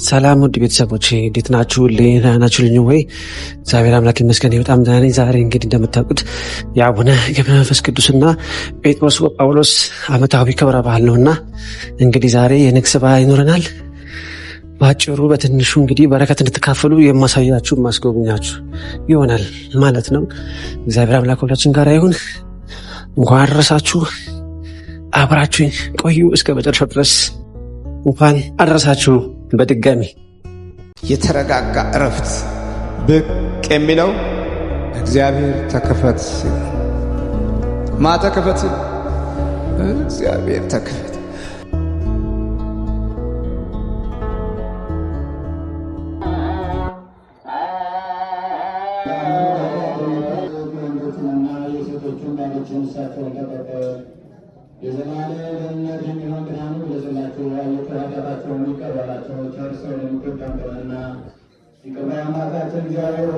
ሰላም ውድ ቤተሰቦቼ እንዴት ናችሁ? ናችሁልኝ ወይ? እግዚአብሔር አምላክ ይመስገን በጣም ደህና ነኝ። ዛሬ እንግዲህ እንደምታውቁት የአቡነ ገብረ መንፈስ ቅዱስና ጴጥሮስ ወጳውሎስ ዓመታዊ ክብረ በዓል ነውና እንግዲህ ዛሬ የንግስ በዓል ይኖረናል። ባጭሩ በትንሹ እንግዲህ በረከት እንድትካፈሉ የማሳያችሁ ማስጎብኛችሁ ይሆናል ማለት ነው። እግዚአብሔር አምላክ ሁላችን ጋር ይሁን። እንኳን አደረሳችሁ። አብራችሁኝ ቆዩ እስከ መጨረሻው ድረስ። እንኳን አደረሳችሁ። በድጋሚ የተረጋጋ እረፍት ብቅ የሚለው እግዚአብሔር ተከፈት ተከፈት እግዚአብሔር ተከፈት። የዘላለም የሚሆን ብርሃኑ ለዘላቸው የተራዳታቸውን ይቀበላቸው ቸርሰው ለሚገባንና ይቀባ አምላካችን እግዚአብሔር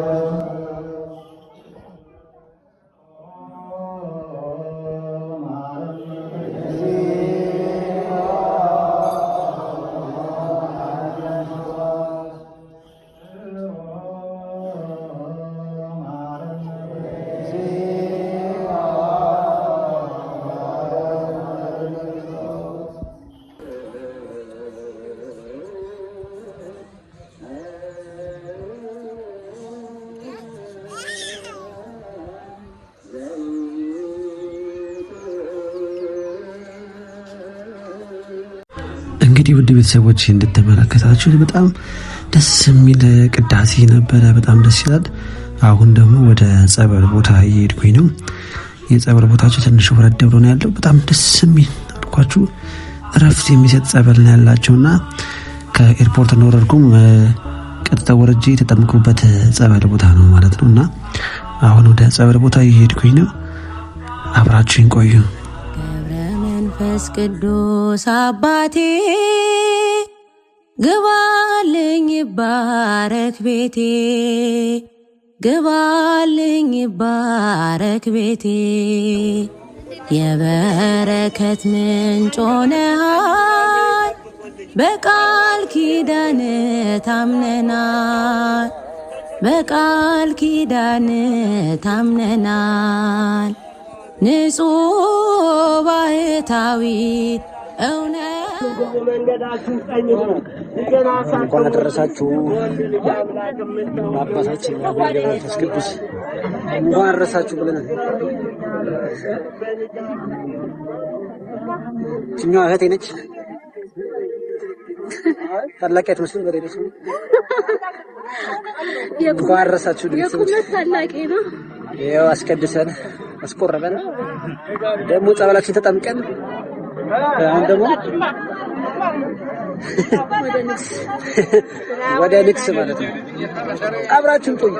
እንግዲህ ውድ ቤተሰቦች እንድትመለከታችሁት በጣም ደስ የሚል ቅዳሴ ነበረ። በጣም ደስ ይላል። አሁን ደግሞ ወደ ጸበል ቦታ እየሄድኩኝ ነው። የጸበል ቦታቸው ትንሽ ወረድ ብሎ ነው ያለው። በጣም ደስ የሚል አልኳችሁ እረፍት የሚሰጥ ጸበል ነው ያላቸውና ከኤርፖርት እንደወረድኩም ቀጥታ ወረጄ የተጠመቅኩበት ጸበል ቦታ ነው ማለት ነውና አሁን ወደ ጸበል ቦታ እየሄድኩኝ ነው። አብራችሁኝ ቆዩ። መንፈስ ቅዱስ አባቴ ግባልኝ ባረክ ቤቴ ግባልኝ ባረክ ቤቴ የበረከት ምንጭ ሆነሃል በቃል ኪዳን ታምነናል በቃል ኪዳን ታምነናል ንጹህ ባህታዊ እውነት መንገዳችሁ ቀኝ ነው። እንኳን አደረሳችሁ አባታችን መንፈስ ቅዱስ እንኳን አደረሳችሁ ብለናል። እኛዋ እህቴ ነች። ታላቅ አትመስልም? በሬ ነች። እንኳን አደረሳችሁ ቤተሰቦች። ታላቅ ነው። ያው አስቀድሰን አስቆረበን ደግሞ ጸበላችን ተጠምቀን አሁን ደግሞ ወደ ንግስ ማለት ነው። አብራችሁን ቆዩ።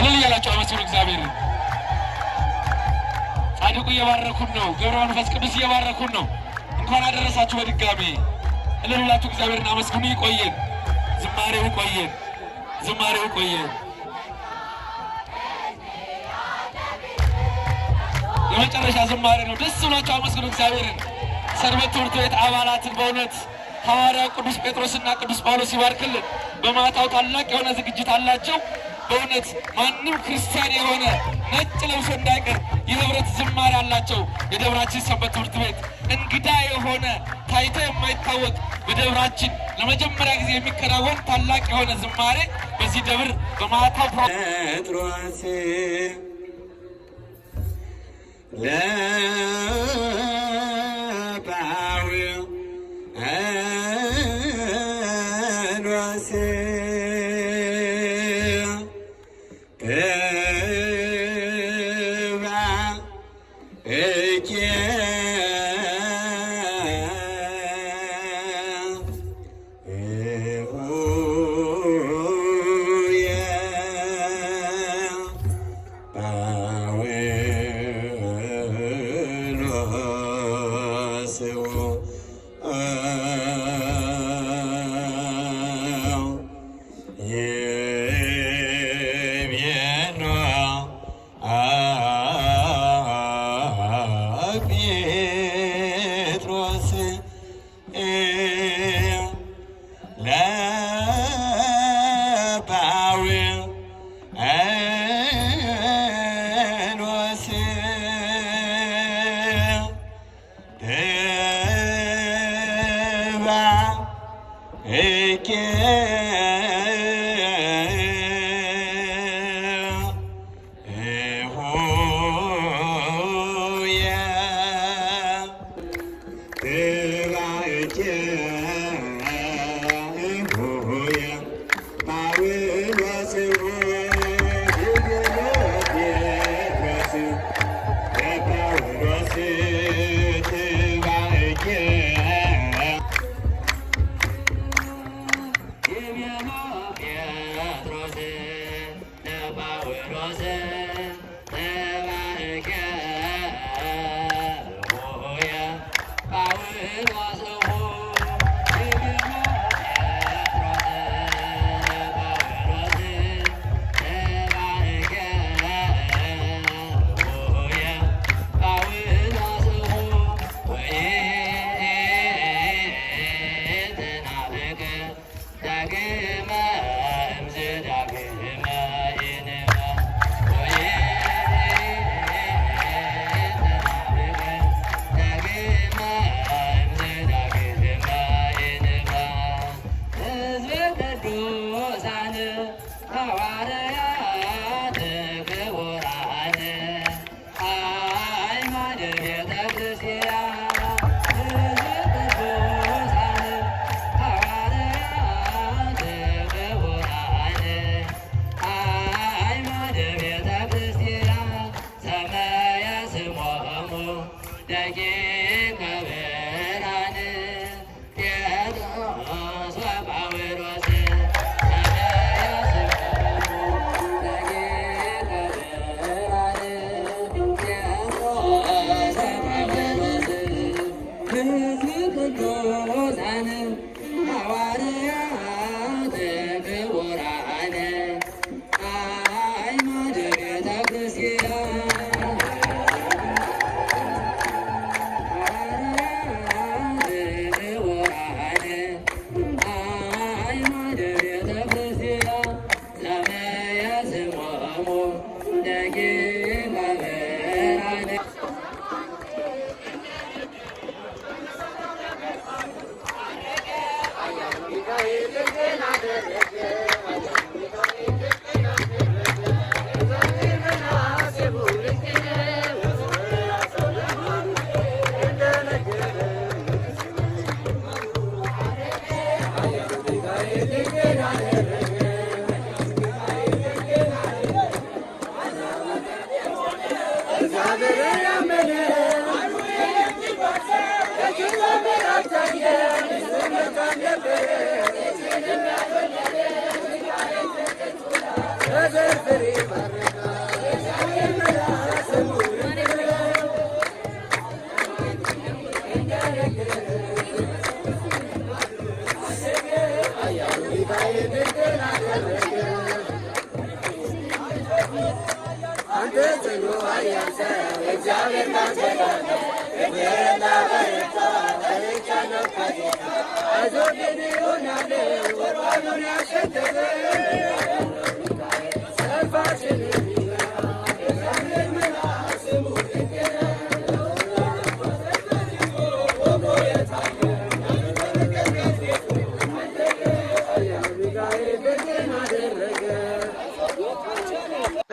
እልል እያላችሁ አመስግኑ እግዚአብሔር። ጻድቁ እየባረኩን ነው። ገብረ መንፈስ ቅዱስ እየባረኩን ነው። እንኳን አደረሳችሁ በድጋሚ እልል ብላችሁ እግዚአብሔርን አመስግኑ። ይቆየን፣ ዝማሬው ይቆየን፣ ዝማሬው ይቆየን። የመጨረሻ ዝማሬ ነው። ደስ ብላችሁ አመስግኑ እግዚአብሔርን። ሰንበት ትምህርት ቤት አባላትን በእውነት ሐዋርያው ቅዱስ ጴጥሮስና ቅዱስ ጳውሎስ ይባርክልን። በማታው ታላቅ የሆነ ዝግጅት አላቸው። በእውነት ማንም ክርስቲያን የሆነ ነጭ ለብሶ እንዳይቀር የህብረት ዝማሬ አላቸው። የደብራችን ሰንበት ትምህርት ቤት እንግዳ የሆነ ታይቶ የማይታወቅ በደብራችን ለመጀመሪያ ጊዜ የሚከናወን ታላቅ የሆነ ዝማሬ በዚህ ደብር በማታው ጴጥሮስ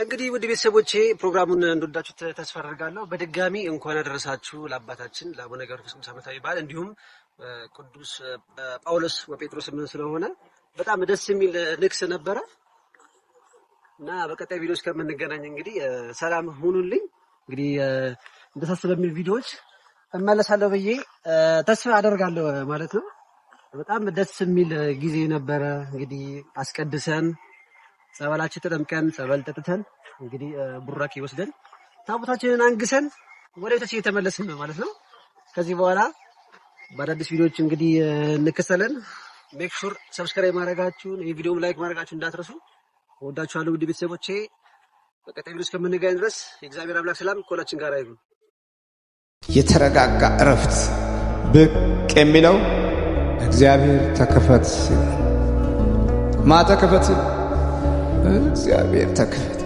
እንግዲህ ውድ ቤተሰቦቼ ፕሮግራሙን እንደወዳችሁ ተስፋ አደርጋለሁ። በድጋሚ እንኳን አደረሳችሁ ለአባታችን ለአቡነ ገብረ መንፈስ ቅዱስ ዓመታዊ በዓል እንዲሁም ቅዱስ ጳውሎስ ወጴጥሮስ ምን ስለሆነ በጣም ደስ የሚል ንግስ ነበረ እና በቀጣይ ቪዲዮስ ከምንገናኝ እንግዲህ ሰላም ሁኑልኝ። እንግዲህ እንደሳስ በሚል ቪዲዮዎች እመለሳለሁ ብዬ ተስፋ አደርጋለሁ ማለት ነው። በጣም ደስ የሚል ጊዜ ነበረ። እንግዲህ አስቀድሰን ጸበላችን ተጠምቀን ጸበል ጠጥተን እንግዲህ ቡራኬ ወስደን ታቦታችንን አንግሰን ወደ ቤታችን እየተመለስን ነው ማለት ነው። ከዚህ በኋላ በአዳዲስ ቪዲዮዎች እንግዲህ እንከሰለን። ሜክ ሹር ሰብስክራይብ ማድረጋችሁን የቪዲዮም ላይክ ማድረጋችሁን እንዳትረሱ። ወዳችኋለሁ ውድ ቤተሰቦቼ። በቀጣይ ቪዲዮ እስከምንገናኝ ድረስ የእግዚአብሔር አምላክ ሰላም ከሁላችን ጋር ይሁን። የተረጋጋ እረፍት ብቅ የሚለው እግዚአብሔር ተከፈት ሲል ማተከፈት እግዚአብሔር ተከፈት